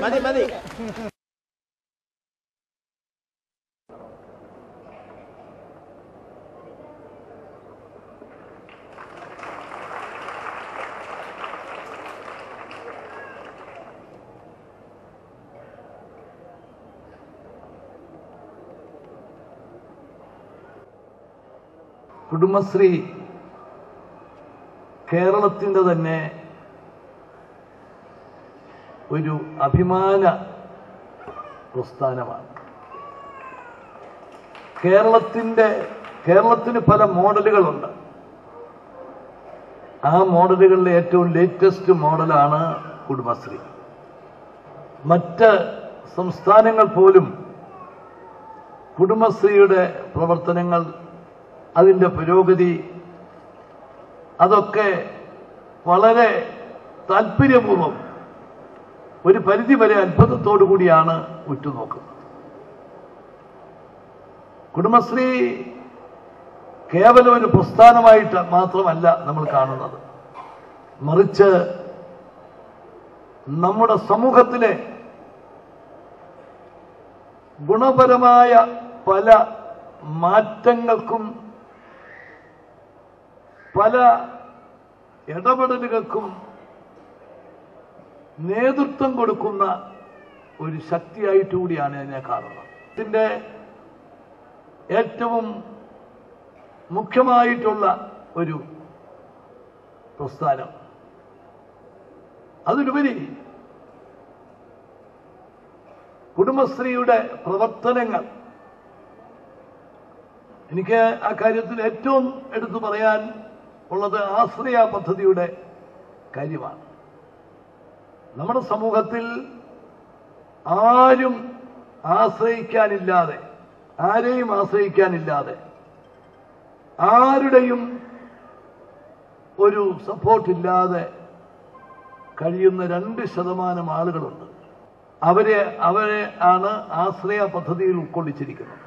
മതി മതി. കുടുംബശ്രീ കേരളത്തിൻ്റെ തന്നെ ഒരു അഭിമാന പ്രസ്ഥാനമാണ്. കേരളത്തിന് പല മോഡലുകളുണ്ട്. ആ മോഡലുകളിലെ ഏറ്റവും ലേറ്റസ്റ്റ് മോഡലാണ് കുടുംബശ്രീ. മറ്റ് സംസ്ഥാനങ്ങൾ പോലും കുടുംബശ്രീയുടെ പ്രവർത്തനങ്ങൾ, അതിൻ്റെ പുരോഗതി, അതൊക്കെ വളരെ താല്പര്യപൂർവ്വം ഒരു പരിധിവരെ അത്ഭുതത്തോടു കൂടിയാണ് ഉറ്റുനോക്കുന്നത്. കുടുംബശ്രീ കേവലം ഒരു പ്രസ്ഥാനമായിട്ട് മാത്രമല്ല നമ്മൾ കാണുന്നത്, മറിച്ച് നമ്മുടെ സമൂഹത്തിലെ ഗുണപരമായ പല മാറ്റങ്ങൾക്കും പല ഇടപെടലുകൾക്കും നേതൃത്വം കൊടുക്കുന്ന ഒരു ശക്തിയായിട്ട് കൂടിയാണ് എന്നെ കാണുന്നത്. ഇതിൻ്റെ ഏറ്റവും മുഖ്യമായിട്ടുള്ള ഒരു പ്രസ്ഥാനം. അതിലുപരി കുടുംബശ്രീയുടെ പ്രവർത്തനങ്ങൾ, എനിക്ക് ആ കാര്യത്തിൽ ഏറ്റവും എടുത്തു പറയാൻ ഉള്ളത് ആശ്രയ പദ്ധതിയുടെ കാര്യമാണ്. നമ്മുടെ സമൂഹത്തിൽ ആരെയും ആശ്രയിക്കാനില്ലാതെ ആരുടെയും ഒരു സപ്പോർട്ടില്ലാതെ കഴിയുന്ന 2% ആളുകളുണ്ട്. അവരെ ആണ് ആശ്രയ പദ്ധതിയിൽ ഉൾക്കൊള്ളിച്ചിരിക്കുന്നത്.